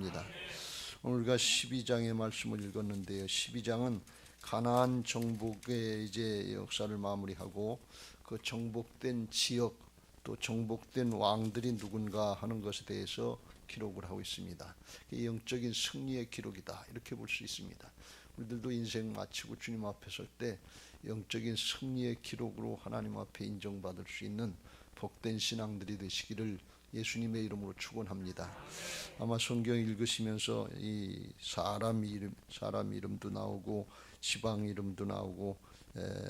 합니다. 오늘 우리가 12장의 말씀을 읽었는데요. 12장은 가나안 정복의 이제 역사를 마무리하고 그 정복된 지역 또 정복된 왕들이 누군가 하는 것에 대해서 기록을 하고 있습니다. 영적인 승리의 기록이다 이렇게 볼 수 있습니다. 우리들도 인생 마치고 주님 앞에 설 때 영적인 승리의 기록으로 하나님 앞에 인정받을 수 있는 복된 신앙들이 되시기를 예수님의 이름으로 축원합니다. 아마 성경 읽으시면서 이 사람 이름도 나오고 지방 이름도 나오고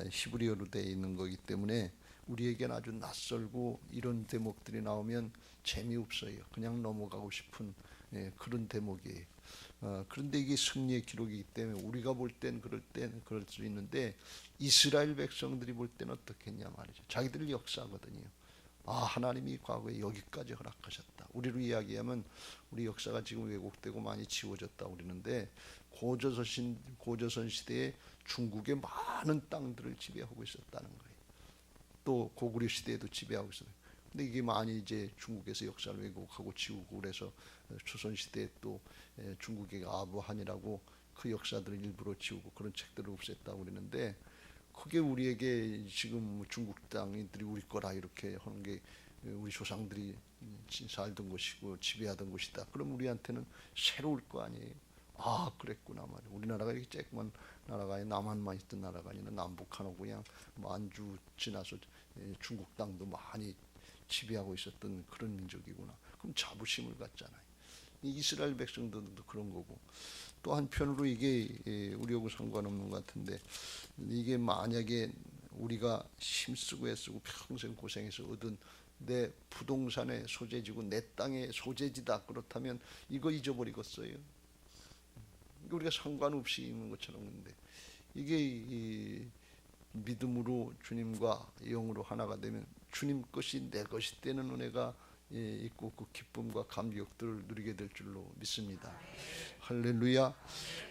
히브리어로 되어 있는 거기 때문에 우리에게는 아주 낯설고 이런 대목들이 나오면 재미없어요. 그냥 넘어가고 싶은 그런 대목이에요. 그런데 이게 승리의 기록이기 때문에 우리가 볼 땐 그럴 수 있는데 이스라엘 백성들이 볼 때는 어떻겠냐 말이죠. 자기들 역사거든요. 하나님이 과거에 여기까지 허락하셨다. 우리로 이야기하면 우리 역사가 지금 왜곡되고 많이 지워졌다 그러는데 고조선 시대에 중국의 많은 땅들을 지배하고 있었다는 거예요. 또 고구려 시대에도 지배하고 있어요. 근데 이게 많이 이제 중국에서 역사를 왜곡하고 지우고 그래서 조선 시대에 또 중국의 아부한이라고 그 역사들을 일부러 지우고 그런 책들을 없앴다고 그러는데 그게 우리에게 지금 중국 땅들이 우리 거라 이렇게 하는 게 우리 조상들이 살던 곳이고 지배하던 곳이다. 그럼 우리한테는 새로울 거 아니에요. 그랬구나 말이에요. 우리나라가 이렇게 쬐끄만 나라가 아니라 남한만 있던 나라가 아니라 남북한하고 그냥 만주 지나서 중국 땅도 많이 지배하고 있었던 그런 민족이구나. 그럼 자부심을 갖잖아요. 이스라엘 백성들도 그런 거고 또 한편으로 이게 우리하고 상관없는 것 같은데 이게 만약에 우리가 힘쓰고 애쓰고 평생 고생해서 얻은 내 부동산의 소재지고 내 땅의 소재지다 그렇다면 이거 잊어버리겠어요. 우리가 상관없이 있는 것처럼. 근데 이게 믿음으로 주님과 영으로 하나가 되면 주님 것이 내 것이 되는 은혜가 있고 그 기쁨과 감격들을 누리게 될 줄로 믿습니다. 할렐루야.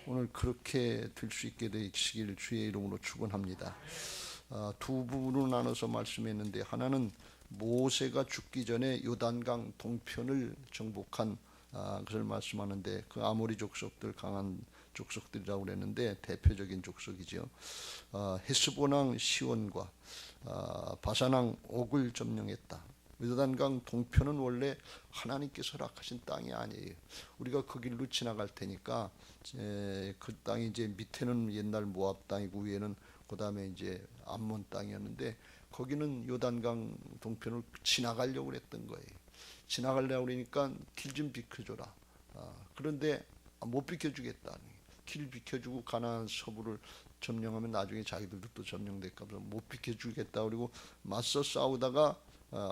오늘 그렇게 될 수 있게 되시길 주의 이름으로 축원합니다. 두 부분으로 나눠서 말씀했는데 하나는 모세가 죽기 전에 요단강 동편을 정복한 것을 말씀하는데 그 아모리 족속들 강한 족속들이라고 그랬는데 대표적인 족속이죠. 헤스본 왕 시온과 바산 왕 옥을 점령했다. 요단강 동편은 원래 하나님께서 허락하신 땅이 아니에요. 우리가 그 길로 지나갈 테니까 그 땅이 이제 밑에는 옛날 모압 땅이고 위에는 그 다음에 이제 암몬 땅이었는데 거기는 요단강 동편을 지나가려고 했던 거예요. 지나가려고 그러니까 길 좀 비켜줘라. 그런데 못 비켜주겠다. 길 비켜주고 가나안 서부를 점령하면 나중에 자기들도 또 점령될까 봐 못 비켜주겠다. 그리고 맞서 싸우다가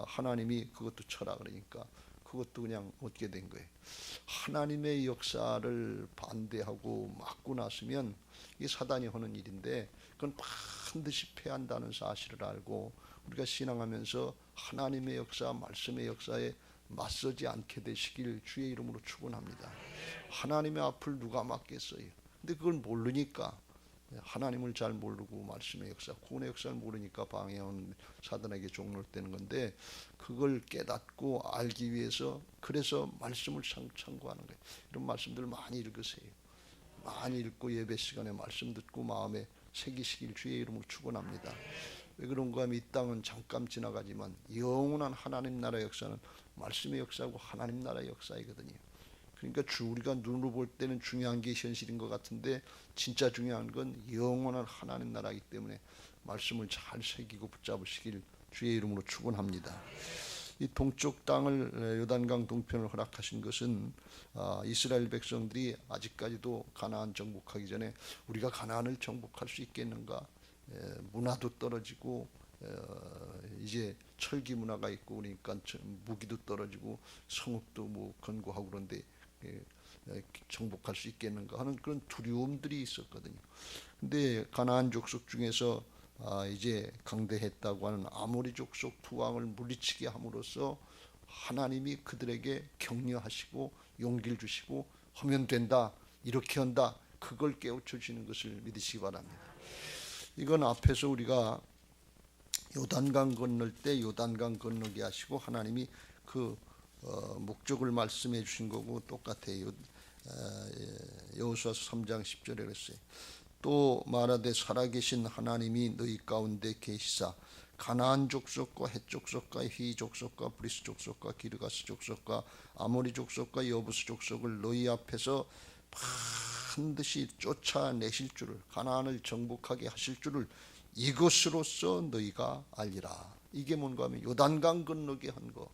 하나님이 그것도 쳐라 그러니까 그것도 그냥 얻게 된 거예요. 하나님의 역사를 반대하고 막고 나서면 이게 사단이 하는 일인데 그건 반드시 패한다는 사실을 알고 우리가 신앙하면서 하나님의 역사, 말씀의 역사에 맞서지 않게 되시길 주의 이름으로 축원합니다. 하나님의 앞을 누가 막겠어요? 근데 그걸 모르니까 하나님을 잘 모르고 말씀의 역사, 구원의 역사를 모르니까 방해하는 사단에게 종로되는 건데 그걸 깨닫고 알기 위해서 그래서 말씀을 참고하는 거예요. 이런 말씀들 많이 읽으세요. 많이 읽고 예배 시간에 말씀 듣고 마음에 새기시길 주의 이름으로 축원합니다. 왜 그런가 하면 이 땅은 잠깐 지나가지만 영원한 하나님 나라의 역사는 말씀의 역사고 하나님 나라의 역사이거든요. 그러니까 우리가 눈으로 볼 때는 중요한 게 현실인 것 같은데 진짜 중요한 건 영원한 하나님 나라이기 때문에 말씀을 잘 새기고 붙잡으시길 주의 이름으로 축원합니다. 이 동쪽 땅을 요단강 동편을 허락하신 것은 이스라엘 백성들이 아직까지도 가나안 정복하기 전에 우리가 가나안을 정복할 수 있겠는가? 문화도 떨어지고 이제 철기 문화가 있고 그러니까 무기도 떨어지고 성읍도 뭐 건고하고 그런데 정복할 수 있겠는가 하는 그런 두려움들이 있었거든요. 근데 가나안 족속 중에서 이제 강대했다고 하는 아모리 족속 두 왕을 물리치게 함으로써 하나님이 그들에게 격려하시고 용기를 주시고 하면 된다, 이렇게 한다, 그걸 깨우쳐 주시는 것을 믿으시기 바랍니다. 이건 앞에서 우리가 요단강 건널 때 요단강 건너게 하시고 하나님이 그 목적을 말씀해 주신 거고 똑같아요. 여호수아서 3장 10절에 그랬어요. 또 말하되 살아계신 하나님이 너희 가운데 계시사 가나안 족속과 헷 족속과 히 족속과 브리스 족속과 기르가스 족속과 아모리 족속과 여부스 족속을 너희 앞에서 반드시 쫓아내실 줄을, 가나안을 정복하게 하실 줄을 이것으로써 너희가 알리라. 이게 뭔가 하면 요단강 건너게 한 거,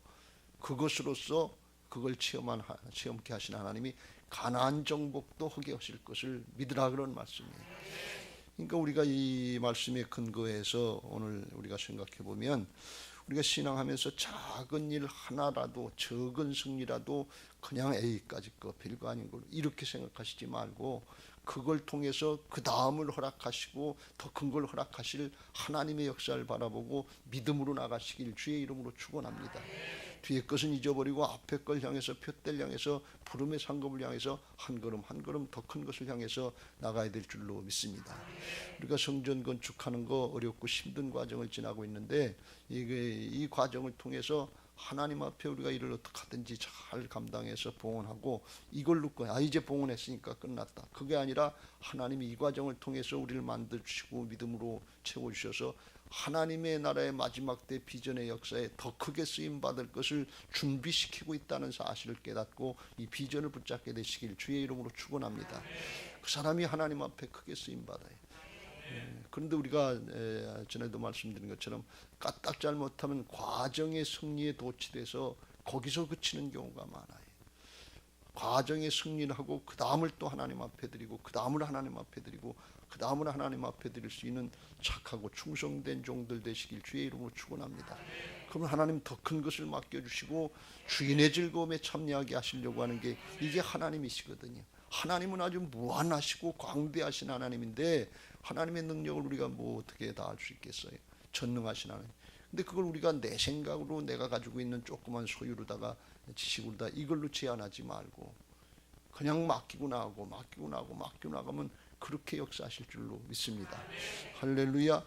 그것으로써 그걸 체험케 하신 하나님이 가나안 정복도 하게 하실 것을 믿으라, 그런 말씀이에요. 그러니까 우리가 이 말씀에 근거해서 오늘 우리가 생각해 보면, 우리가 신앙하면서 작은 일 하나라도, 적은 승리라도 그냥 A까지 거 별거 아닌 걸 이렇게 생각하시지 말고, 그걸 통해서 그 다음을 허락하시고 더 큰 걸 허락하실 하나님의 역사를 바라보고 믿음으로 나가시길 주의 이름으로 축원합니다. 뒤에 것은 잊어버리고 앞에 걸 향해서, 표대를 향해서, 부름의 상급을 향해서 한 걸음 한 걸음 더 큰 것을 향해서 나가야 될 줄로 믿습니다. 우리가 성전 건축하는 거 어렵고 힘든 과정을 지나고 있는데, 이 과정을 통해서 하나님 앞에 우리가 일을 어떻게 하든지 잘 감당해서 봉헌하고, 이걸 놓고 이제 봉헌했으니까 끝났다, 그게 아니라 하나님이 이 과정을 통해서 우리를 만들어주시고 믿음으로 채워주셔서 하나님의 나라의 마지막 때 비전의 역사에 더 크게 쓰임받을 것을 준비시키고 있다는 사실을 깨닫고 이 비전을 붙잡게 되시길 주의 이름으로 축원합니다. 그 사람이 하나님 앞에 크게 쓰임받아요. 그런데 우리가 전에도 말씀드린 것처럼 까딱 잘못하면 과정의 승리에 도취돼서 거기서 그치는 경우가 많아요. 과정의 승리를 하고 그 다음을 또 하나님 앞에 드리고, 그 다음을 하나님 앞에 드리고, 그 다음을 하나님 앞에 드릴 수 있는 착하고 충성된 종들 되시길 주의 이름으로 축원합니다. 그러면 하나님 더 큰 것을 맡겨주시고 주인의 즐거움에 참여하게 하시려고 하는 게 이게 하나님이시거든요. 하나님은 아주 무한하시고 광대하신 하나님인데, 하나님의 능력을 우리가 뭐 어떻게 다 알 수 있겠어요? 전능하신 하나님. 근데 그걸 우리가 내 생각으로, 내가 가지고 있는 조그만 소유로다가, 지식으로다 이걸로 제한하지 말고 그냥 맡기고 나가면 그렇게 역사하실 줄로 믿습니다. 할렐루야.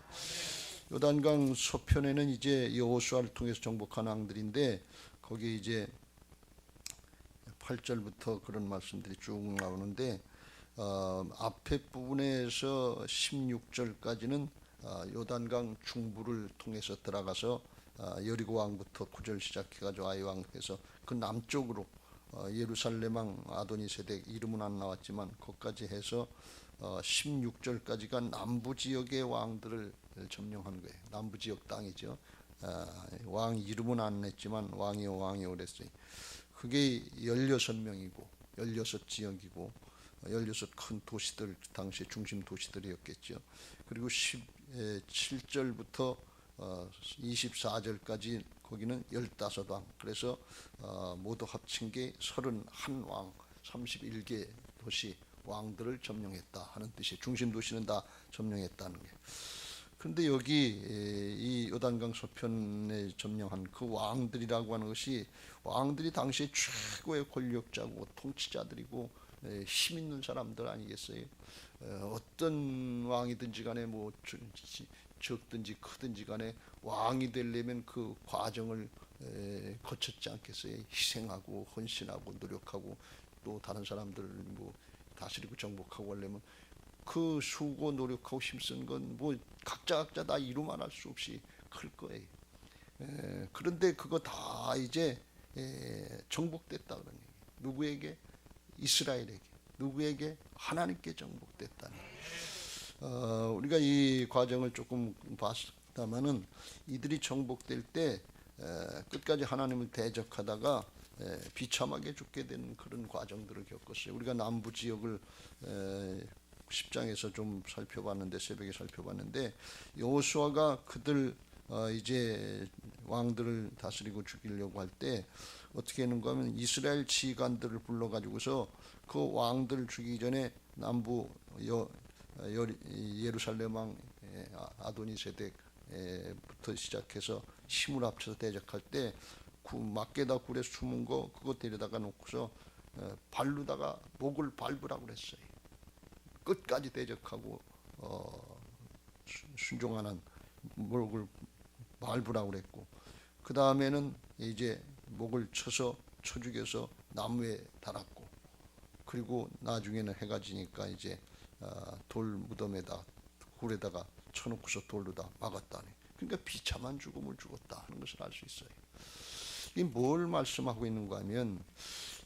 요단강 서편에는 이제 여호수아를 통해서 정복한 왕들인데, 거기에 이제 8절부터 그런 말씀들이 쭉 나오는데, 앞에 부분에서 16절까지는 요단강 중부를 통해서 들어가서 여리고 왕부터 9절 시작해가지고 아이 왕에서 그 남쪽으로 예루살렘 왕 아도니세덱, 이름은 안 나왔지만 거기까지 해서 16절까지가 남부 지역의 왕들을 점령한 거예요. 남부 지역 땅이죠. 왕 이름은 안 냈지만 왕이요 그랬어요. 그게 16명이고 16지역이고 16큰 도시들, 당시 중심 도시들이었겠죠. 그리고 17절부터 24절까지 거기는 15왕, 그래서 모두 합친 게 31왕, 31개 도시 왕들을 점령했다 하는 뜻이, 중심 도시는 다 점령했다는 게. 그런데 여기 이 요단강 서편에 점령한 그 왕들이라고 하는 것이, 왕들이 당시에 최고의 권력자고 통치자들이고 힘 있는 사람들 아니겠어요? 어떤 왕이든지 간에 뭐 적든지 크든지 간에 왕이 되려면 그 과정을 거쳤지 않겠어요? 희생하고 헌신하고 노력하고, 또 다른 사람들 뭐 다스리고 정복하고 하려면 그 수고 노력하고 힘쓴 건 뭐 각자 다 이루만 할 수 없이 클 거예요. 그런데 그거 다 이제 정복됐다 그러니, 누구에게? 이스라엘에게. 누구에게? 하나님께 정복됐다는. 우리가 이 과정을 조금 봤다면은, 이들이 정복될 때 끝까지 하나님을 대적하다가 비참하게 죽게 되는 그런 과정들을 겪었어요. 우리가 남부 지역을 10장에서 좀 살펴봤는데, 새벽에 살펴봤는데, 여호수아가 그들 이제 왕들을 다스리고 죽이려고 할 때 어떻게 했는가 하면, 이스라엘 지휘관들을 불러가지고서 그 왕들 죽이기 전에 남부 예루살렘 왕 아도니세덱부터 시작해서 힘을 합쳐서 대적할 때 막게다 굴에 숨은 거 그거 데려다가 놓고서 발로다가 목을 밟으라고 그랬어요. 끝까지 대적하고 순종하는 목을 밟으라고 그랬고, 그 다음에는 이제 목을 쳐서 쳐 죽여서 나무에 달았고, 그리고 나중에는 해가 지니까 이제 돌 무덤에다 굴에다가 쳐놓고서 돌로 다 막았다니. 그러니까 비참한 죽음을 죽었다 하는 것을 알 수 있어요. 이 뭘 말씀하고 있는가 하면,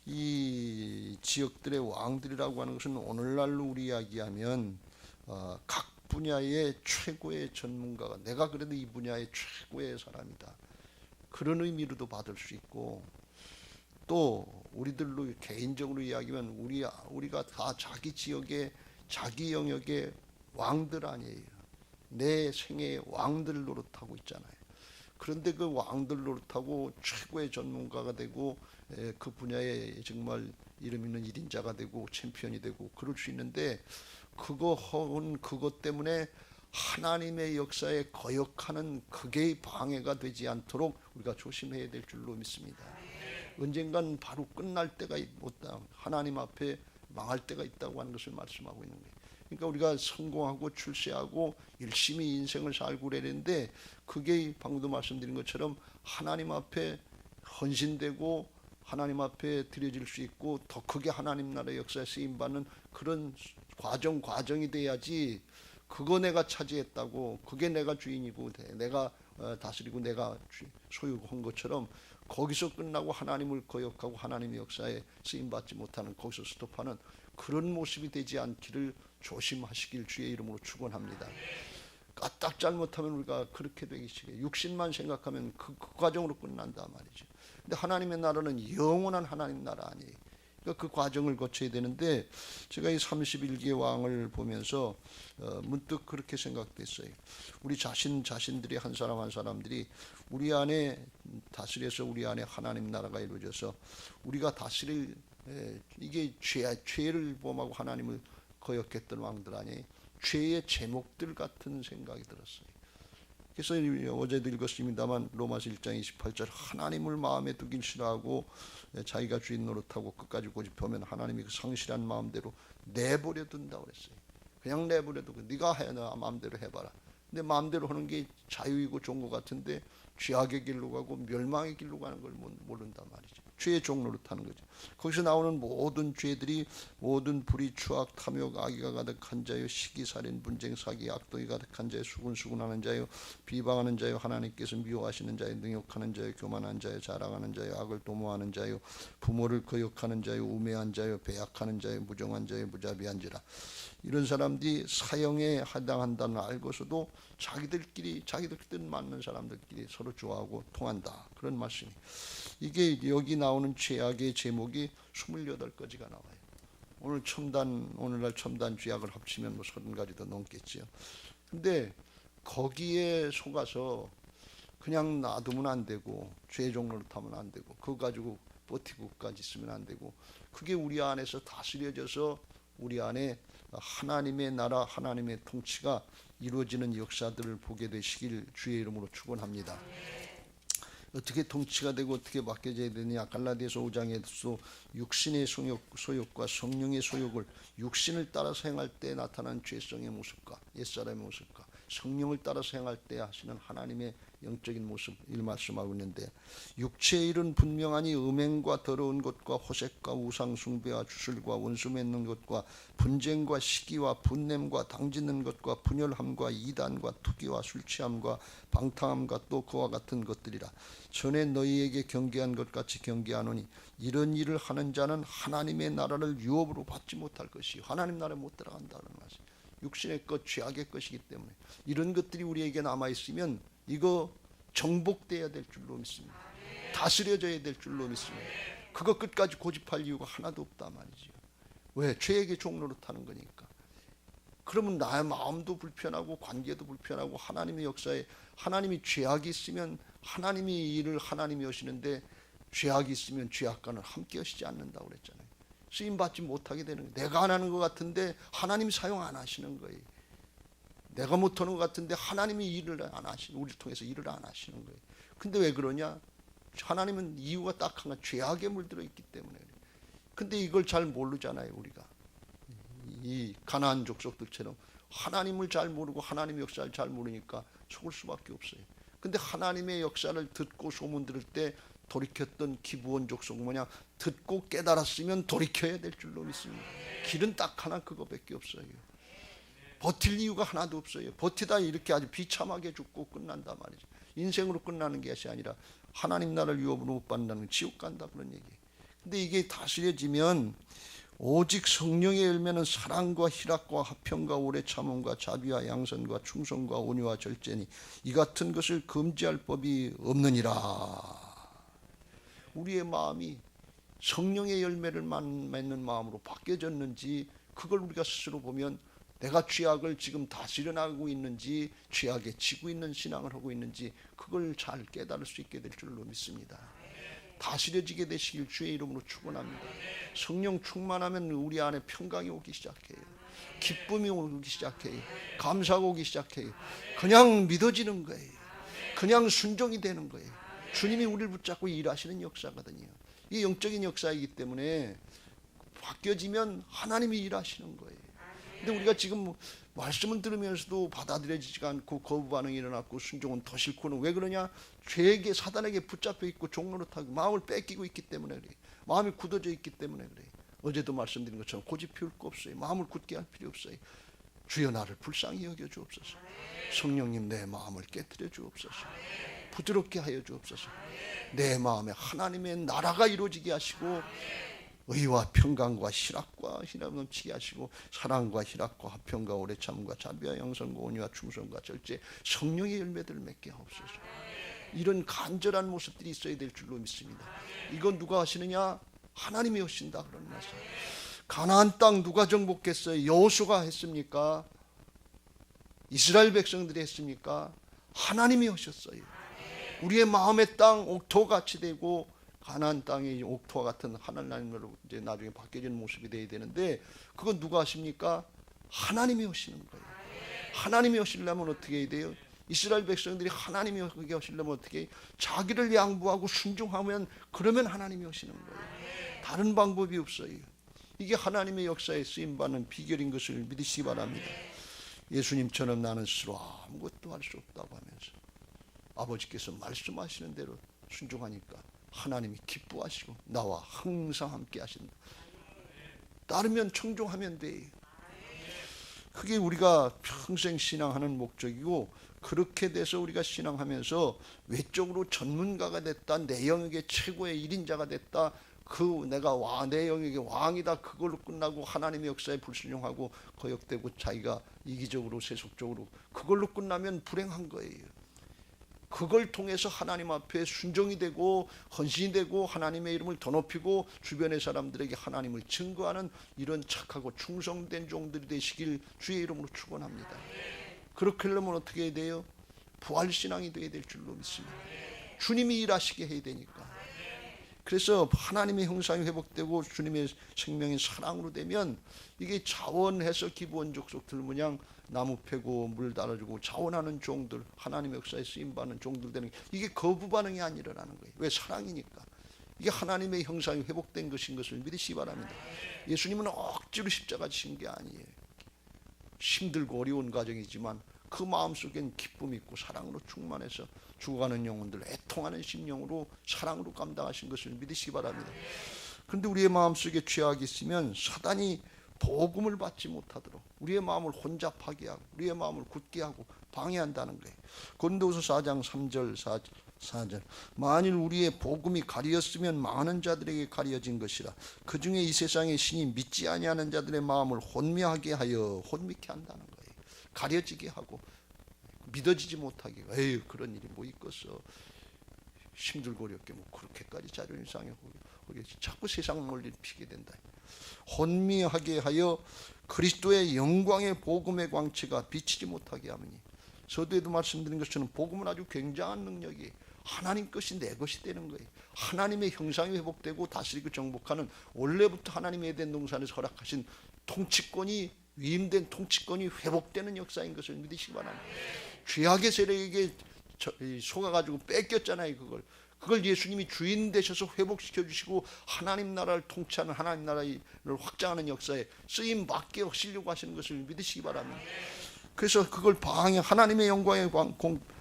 이 지역들의 왕들이라고 하는 것은 오늘날로 우리 이야기하면 각 분야의 최고의 전문가가, 내가 그래도 이 분야의 최고의 사람이다, 그런 의미로도 받을 수 있고, 또 우리들로 개인적으로 이야기하면 우리가 다 자기 지역의 자기 영역의 왕들 아니에요. 내 생애의 왕들 노릇하고 있잖아요. 그런데 그 왕들 노릇하고 최고의 전문가가 되고 그 분야에 정말 이름 있는 1인자가 되고 챔피언이 되고 그럴 수 있는데, 그것 때문에 하나님의 역사에 거역하는 그게 방해가 되지 않도록 우리가 조심해야 될 줄로 믿습니다. 언젠간 바로 끝날 때가 있다, 하나님 앞에 망할 때가 있다고 하는 것을 말씀하고 있는 거예요. 그러니까 우리가 성공하고 출세하고 열심히 인생을 살고 그러는데, 그게 방금도 말씀드린 것처럼 하나님 앞에 헌신되고 하나님 앞에 드려질 수 있고 더 크게 하나님 나라의 역사에 쓰임받는 그런 과정이 돼야지, 그거 내가 차지했다고, 그게 내가 주인이고 내가 다스리고 내가 소유한 것처럼 거기서 끝나고 하나님을 거역하고 하나님의 역사에 쓰임받지 못하는, 거기서 스톱하는 그런 모습이 되지 않기를 조심하시길 주의 이름으로 축원합니다. 까딱 잘못하면 우리가 그렇게 되기 시작해요. 육신만 생각하면 그 과정으로 끝난단 말이죠. 근데 하나님의 나라는 영원한 하나님 나라 아니에요. 그러니까 그 과정을 거쳐야 되는데, 제가 이 31기의 왕을 보면서 문득 그렇게 생각됐어요. 우리 자신들이 한 사람 한 사람들이 우리 안에 다스려서 우리 안에 하나님 나라가 이루어져서 우리가 다스릴, 이게 죄를 범하고 하나님을 거역했던 왕들 아니에요. 죄의 제목들 같은 생각이 들었어요. 그래서 어제도 읽었습니다만 로마서 1장 28절, 하나님을 마음에 두길 싫어하고 자기가 주인 노릇하고 끝까지 고집하면 하나님이 그 성실한 마음대로 내버려 둔다고 그랬어요. 그냥 내버려 두고 네가 해, 너 마음대로 해봐라. 근데 마음대로 하는 게 자유이고 좋은 것 같은데 죄악의 길로 가고 멸망의 길로 가는 걸 모른단 말이죠. 죄의 종노릇하는 거죠. 거기서 나오는 모든 죄들이 모든 불의, 추악, 탐욕, 악의가 가득한 자요, 시기, 살인, 분쟁, 사기, 악독이 가득한 자요, 수군수군하는 자요, 비방하는 자요, 하나님께서 미워하시는 자요, 능욕하는 자요, 교만한 자요, 자랑하는 자요, 악을 도모하는 자요, 부모를 거역하는 자요, 우매한 자요, 배약하는 자요, 무정한 자요, 무자비한지라. 이런 사람들이 사형에 해당한다는 알고서도 자기들 뜻 맞는 사람들끼리 서로 좋아하고 통한다, 그런 말씀이. 이게 여기 나오는 죄악의 제목이 28가지가 나와요. 오늘날 첨단 죄악을 합치면 30가지 더 넘겠지요. 근데 거기에 속아서 그냥 놔두면 안 되고, 죄 종로를 타면 안 되고, 그거 가지고 버티고까지 있으면 안 되고, 그게 우리 안에서 다스려져서 우리 안에 하나님의 나라, 하나님의 통치가 이루어지는 역사들을 보게 되시길 주의 이름으로 축원합니다. 어떻게 통치가 되고 어떻게 바뀌어져야 되느냐. 갈라디아서 5장에서 육신의 소욕과 성령의 소욕을, 육신을 따라서 행할 때 나타나는 죄성의 모습과 옛사람의 모습과 성령을 따라서 행할 때 하시는 하나님의 영적인 모습을 말씀하고 있는데, 육체의 일은 분명하니 음행과 더러운 것과 호색과 우상 숭배와 주술과 원수 맺는 것과 분쟁과 시기와 분냄과 당짓는 것과 분열함과 이단과 투기와 술취함과 방탕함과 또 그와 같은 것들이라. 전에 너희에게 경계한 것 같이 경계하노니 이런 일을 하는 자는 하나님의 나라를 유업으로 받지 못할 것이요, 하나님 나라에 못 들어간다는 말씀. 육신의 것, 죄악의 것이기 때문에 이런 것들이 우리에게 남아있으면 이거 정복돼야 될 줄로 믿습니다. 다스려져야 될 줄로 믿습니다. 그거 끝까지 고집할 이유가 하나도 없다 말이죠. 왜? 죄에게 종노릇하는 거니까. 그러면 나의 마음도 불편하고 관계도 불편하고, 하나님의 역사에 하나님이 죄악이 있으면 하나님이 일을 하나님이 하시는데, 죄악이 있으면 죄악과는 함께 하시지 않는다고 그랬잖아요. 쓰임받지 못하게 되는 거예요. 내가 안 하는 것 같은데 하나님이 사용 안 하시는 거예요. 내가 못하는 것 같은데 하나님이 일을 안 하시는, 우리를 통해서 일을 안 하시는 거예요. 근데 왜 그러냐? 하나님은 이유가 딱 하나, 죄악에 물들어 있기 때문에 그래요. 근데 이걸 잘 모르잖아요. 우리가 이 가나안 족속들처럼 하나님을 잘 모르고 하나님의 역사를 잘 모르니까 속을 수밖에 없어요. 근데 하나님의 역사를 듣고 소문 들을 때 돌이켰던 기브온 족속 뭐냐, 듣고 깨달았으면 돌이켜야 될 줄로 믿습니다. 길은 딱 하나, 그거밖에 없어요. 버틸 이유가 하나도 없어요. 버티다 이렇게 아주 비참하게 죽고 끝난단 말이죠. 인생으로 끝나는 것이 아니라 하나님 나라를 유업으로 못 받는다는 건 지옥 간다, 그런 얘기. 근데 이게 다스려지면 오직 성령의 열매는 사랑과 희락과 화평과 오래 참음과 자비와 양선과 충성과 온유와 절제니 이 같은 것을 금지할 법이 없느니라. 우리의 마음이 성령의 열매를 맺는 마음으로 바뀌어졌는지, 그걸 우리가 스스로 보면 내가 죄악을 지금 다스려 나가고 있는지, 죄악에 지고 있는 신앙을 하고 있는지, 그걸 잘 깨달을 수 있게 될 줄로 믿습니다. 다스려지게 되시길 주의 이름으로 축원합니다. 성령 충만하면 우리 안에 평강이 오기 시작해요. 기쁨이 오기 시작해요. 감사가 오기 시작해요. 그냥 믿어지는 거예요. 그냥 순종이 되는 거예요. 주님이 우리를 붙잡고 일하시는 역사거든요. 이 영적인 역사이기 때문에 바뀌어지면 하나님이 일하시는 거예요. 근데 우리가 지금 말씀을 들으면서도 받아들여지지가 않고 거부 반응이 일어났고 순종은 더 싫고는 왜 그러냐? 죄에게, 사단에게 붙잡혀 있고 종노릇하고 마음을 뺏기고 있기 때문에 그래. 마음이 굳어져 있기 때문에 그래. 어제도 말씀드린 것처럼 고집 피울 거 없어요. 마음을 굳게 할 필요 없어요. 주여 나를 불쌍히 여겨 주옵소서. 성령님 내 마음을 깨뜨려 주옵소서. 부드럽게 하여 주옵소서. 내 마음에 하나님의 나라가 이루어지게 하시고 의와 평강과 희락과 희락 넘치게 하시고 사랑과 희락과 화평과 오래 참음과 자비와 양선과 온유와 충성과 절제, 성령의 열매들을 맺게 하옵소서. 이런 간절한 모습들이 있어야 될 줄로 믿습니다. 이건 누가 하시느냐? 하나님이 하신다 그러는 말씀. 가나안 땅 누가 정복했어요? 여호수아가 했습니까? 이스라엘 백성들이 했습니까? 하나님이 하셨어요. 우리의 마음의 땅 옥토같이 되고 가나안 땅이 옥토와 같은 하나님으로 이제 나중에 바뀌어지는 모습이 되어야 되는데, 그건 누가 하십니까? 하나님이 하시는 거예요. 하나님이 하시려면 어떻게 해야 돼요? 이스라엘 백성들이 하나님이 하시려면 어떻게 해요? 자기를 양보하고 순종하면, 그러면 하나님이 하시는 거예요. 다른 방법이 없어요. 이게 하나님의 역사에 쓰임받는 비결인 것을 믿으시기 바랍니다. 예수님처럼 나는 스스로 아무것도 할 수 없다고 하면서 아버지께서 말씀하시는 대로 순종하니까 하나님이 기뻐하시고 나와 항상 함께 하신다. 따르면 청종하면 돼. 그게 우리가 평생 신앙하는 목적이고, 그렇게 돼서 우리가 신앙하면서 외적으로 전문가가 됐다, 내 영역의 최고의 1인자가 됐다, 내가 내 영역의 왕이다, 그걸로 끝나고 하나님의 역사에 불순종하고 거역되고 자기가 이기적으로 세속적으로 그걸로 끝나면 불행한 거예요. 그걸 통해서 하나님 앞에 순종이 되고 헌신이 되고 하나님의 이름을 더 높이고 주변의 사람들에게 하나님을 증거하는 이런 착하고 충성된 종들이 되시길 주의 이름으로 축원합니다. 그렇게 하려면 어떻게 해야 돼요? 부활신앙이 되어야 될 줄로 믿습니다. 주님이 일하시게 해야 되니까. 그래서 하나님의 형상이 회복되고 주님의 생명이 사랑으로 되면 이게 자원해서 기브온 족속들 모양 나무 패고 물 달아주고 자원하는 종들, 하나님의 역사에 쓰임받는 종들 되는 게, 이게 거부 반응이 안 일어나는 거예요. 왜? 사랑이니까. 이게 하나님의 형상이 회복된 것인 것을 믿으시기 바랍니다. 예수님은 억지로 십자가 지신 게 아니에요. 힘들고 어려운 과정이지만 그 마음속엔 기쁨이 있고 사랑으로 충만해서 죽어가는 영혼들 애통하는 심령으로 사랑으로 감당하신 것을 믿으시기 바랍니다. 그런데 우리의 마음속에 죄악이 있으면 사단이 복음을 받지 못하도록 우리의 마음을 혼잡하게 하고 우리의 마음을 굳게 하고 방해한다는 거예요. 고린도후서 4장 3절 4절 만일 우리의 복음이 가리었으면 많은 자들에게 가려진 것이라. 그 중에 이 세상의 신이 믿지 아니하는 자들의 마음을 혼미하게 하여 혼미케 한다는 거예요. 가려지게 하고 믿어지지 못하게. 에휴, 그런 일이 뭐 있겠어. 힘들고 어렵게 뭐 그렇게까지 자존심 상하고 자꾸 세상 논리를 피게 된다. 혼미하게 하여 그리스도의 영광의 복음의 광채가 비치지 못하게 하느니. 서두에도 말씀드린 것처럼 복음은 아주 굉장한 능력이 하나님 것이 내 것이 되는 거예요. 하나님의 형상이 회복되고 다스리고 정복하는, 원래부터 하나님의 에덴 동산에서 허락하신 통치권이, 위임된 통치권이 회복되는 역사인 것을 믿으시기 바랍니다. 죄악의 세력에게 속아가지고 뺏겼잖아요. 그걸 예수님이 주인 되셔서 회복시켜 주시고 하나님 나라를 통치하는, 하나님 나라를 확장하는 역사에 쓰임 받게 하시려고 하시는 것을 믿으시기 바랍니다. 그래서 그걸 방해, 하나님의 영광의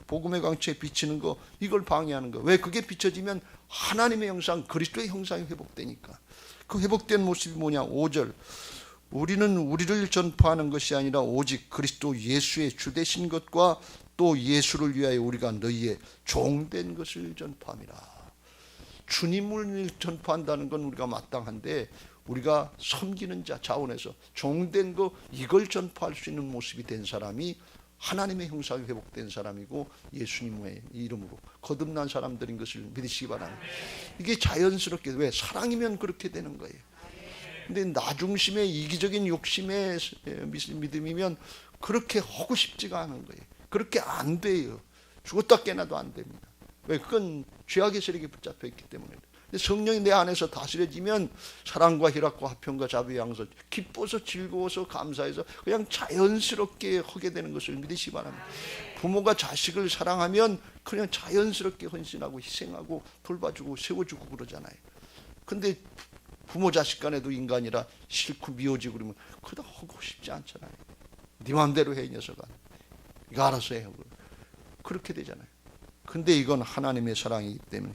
복음의 광채에 비치는 거, 이걸 방해하는 거. 왜? 그게 비춰지면 하나님의 형상, 그리스도의 형상이 회복되니까. 그 회복된 모습이 뭐냐? 5절, 우리는 우리를 전파하는 것이 아니라 오직 그리스도 예수의 주 되신 것과 또 예수를 위하여 우리가 너희의 종된 것을 전파함이라. 주님을 전파한다는 건 우리가 마땅한데, 우리가 섬기는 자 차원에서 종된 거, 이걸 전파할 수 있는 모습이 된 사람이 하나님의 형상이 회복된 사람이고 예수님의 이름으로 거듭난 사람들인 것을 믿으시기 바랍니다. 이게 자연스럽게, 왜? 사랑이면 그렇게 되는 거예요. 근데 나 중심의 이기적인 욕심의 믿음이면 그렇게 하고 싶지가 않은 거예요. 그렇게 안 돼요. 죽었다 깨나도 안 됩니다. 왜? 그건 죄악의 세력에 붙잡혀 있기 때문에. 성령이 내 안에서 다스려지면 사랑과 희락과 화평과 자비와 양선, 기뻐서 즐거워서 감사해서 그냥 자연스럽게 하게 되는 것을 믿으시기 바랍니다. 부모가 자식을 사랑하면 그냥 자연스럽게 헌신하고 희생하고 돌봐주고 세워주고 그러잖아요. 근데 부모 자식 간에도 인간이라 싫고 미워지고 그러면 그다 하고 싶지 않잖아요. 네 마음대로 해, 이 녀석아. 이거 알아서 해. 그렇게 되잖아요. 근데 이건 하나님의 사랑이기 때문에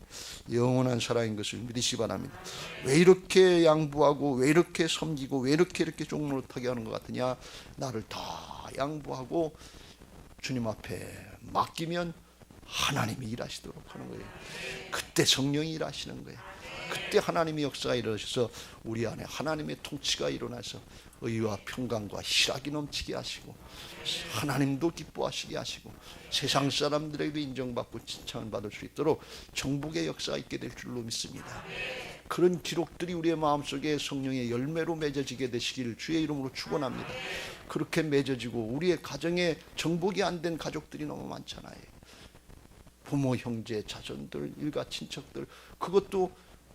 영원한 사랑인 것을 믿으시기 바랍니다. 왜 이렇게 양보하고, 왜 이렇게 섬기고, 왜 이렇게 종노릇하게 하는 것 같으냐? 나를 다 양보하고 주님 앞에 맡기면 하나님이 일하시도록 하는 거예요. 그때 성령이 일하시는 거예요. 그때 하나님의 역사가 일어나셔서 우리 안에 하나님의 통치가 일어나서 의와 평강과 희락이 넘치게 하시고 하나님도 기뻐하시게 하시고 세상 사람들에게도 인정받고 칭찬을 받을 수 있도록 정복의 역사가 있게 될 줄로 믿습니다. 그런 기록들이 우리의 마음속에 성령의 열매로 맺어지게 되시기를 주의 이름으로 축원합니다. 그렇게 맺어지고 우리의 가정에 정복이 안 된 가족들이 너무 많잖아요. 부모, 형제, 자손들, 일가, 친척들, 그것도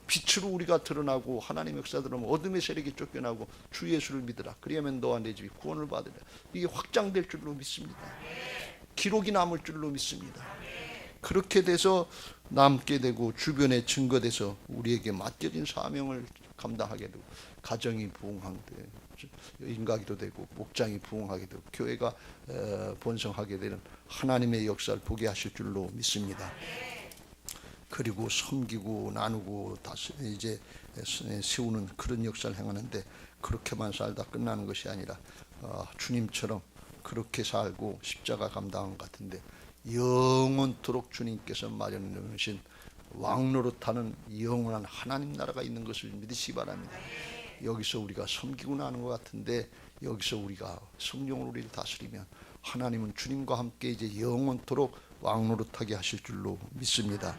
빛으로 우리가 드러나고 하나님의 역사 들어오면 어둠의 세력이 쫓겨나고 주 예수를 믿으라. 그리하면 너와 내 집이 구원을 받으라. 이게 확장될 줄로 믿습니다. 기록이 남을 줄로 믿습니다. 그렇게 돼서 남게 되고 주변에 증거돼서 우리에게 맡겨진 사명을 감당하게 되고 가정이 부흥하게 인가기도 되고 목장이 부흥하게 되고 교회가 번성하게 되는 하나님의 역사를 보게 하실 줄로 믿습니다. 그리고 섬기고 나누고 이제 세우는 그런 역사를 행하는데 그렇게만 살다 끝나는 것이 아니라 주님처럼 그렇게 살고 십자가 감당한 것 같은데 영원토록 주님께서 마련해 놓으신 왕노릇하는 영원한 하나님 나라가 있는 것을 믿으시기 바랍니다. 여기서 우리가 섬기고 나는 것 같은데 여기서 우리가 성령으로 우리를 다스리면 하나님은 주님과 함께 이제 영원토록 왕노릇하게 하실 줄로 믿습니다.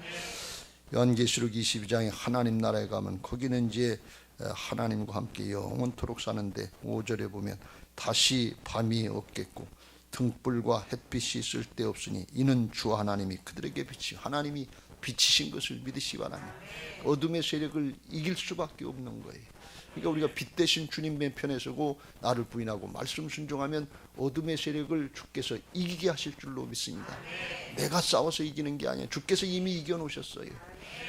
요한계시록 22장에 하나님 나라에 가면 거기는 이제 하나님과 함께 영원토록 사는데 5절에 보면 다시 밤이 없겠고 등불과 햇빛이 쓸데없으니 이는 주 하나님이 그들에게 빛이 하나님이 빛이신 것을 믿으시기 바랍니다. 어둠의 세력을 이길 수밖에 없는 거예요. 그러니까 우리가 빛 대신 주님의 편에 서고 나를 부인하고 말씀 순종하면 어둠의 세력을 주께서 이기게 하실 줄로 믿습니다. 내가 싸워서 이기는 게 아니에요. 주께서 이미 이겨놓으셨어요.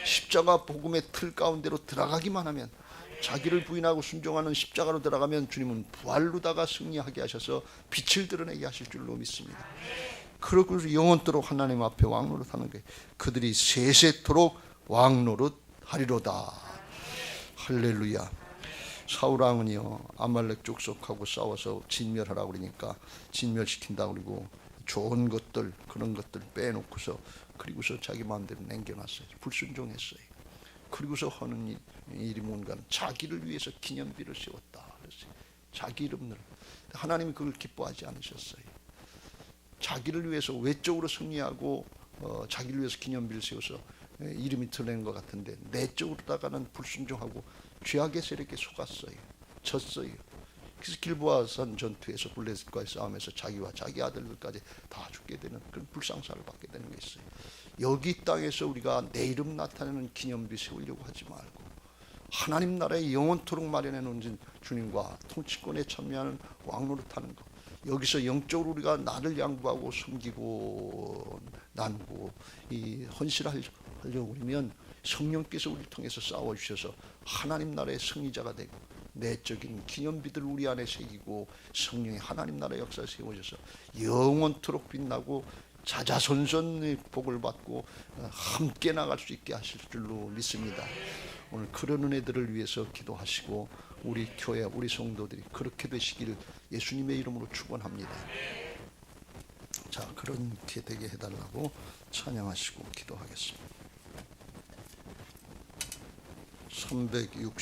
십자가 복음의 틀 가운데로 들어가기만 하면 자기를 부인하고 순종하는 십자가로 들어가면 주님은 부활로다가 승리하게 하셔서 빛을 드러내게 하실 줄로 믿습니다. 그러고 영원토록 하나님 앞에 왕노릇하는 게 그들이 세세토록 왕노릇하리로다. 할렐루야. 사울왕은요 아말렉 족속하고 싸워서 진멸하라고 그러니까 진멸시킨다고 그러고 좋은 것들 그런 것들 빼놓고서 그리고서 자기 마음대로 남겨놨어요. 불순종했어요. 그리고서 하는 일이 뭔가 자기를 위해서 기념비를 세웠다 그랬어요. 자기 이름을. 하나님이 그걸 기뻐하지 않으셨어요. 자기를 위해서 외적으로 승리하고 자기를 위해서 기념비를 세워서 이름이 드러낸 것 같은데 내적으로다가는 불순종하고 죄악의 세력에 속았어요. 졌어요. 그래서 길보아산 전투에서 블레셋과의 싸움에서 자기와 자기 아들들까지 다 죽게 되는 그런 불상사를 받게 되는 게 있어요. 여기 땅에서 우리가 내 이름 나타내는 기념비 세우려고 하지 말고 하나님 나라의 영원토록 마련해 놓은 주님과 통치권에 참여하는 왕노릇하는 것. 여기서 영적으로 우리가 나를 양보하고 섬기고 나누고 이 헌신하려고 그러면 성령께서 우리를 통해서 싸워주셔서 하나님 나라의 승리자가 되고 내적인 기념비들을 우리 안에 새기고 성령의 하나님 나라의 역사를 세워져서 영원토록 빛나고 자자손손의 복을 받고 함께 나갈 수 있게 하실 줄로 믿습니다. 오늘 그런 은혜들을 위해서 기도하시고 우리 교회 우리 성도들이 그렇게 되시기를 예수님의 이름으로 축원합니다. 자, 그렇게 되게 해달라고 찬양하시고 기도하겠습니다. 360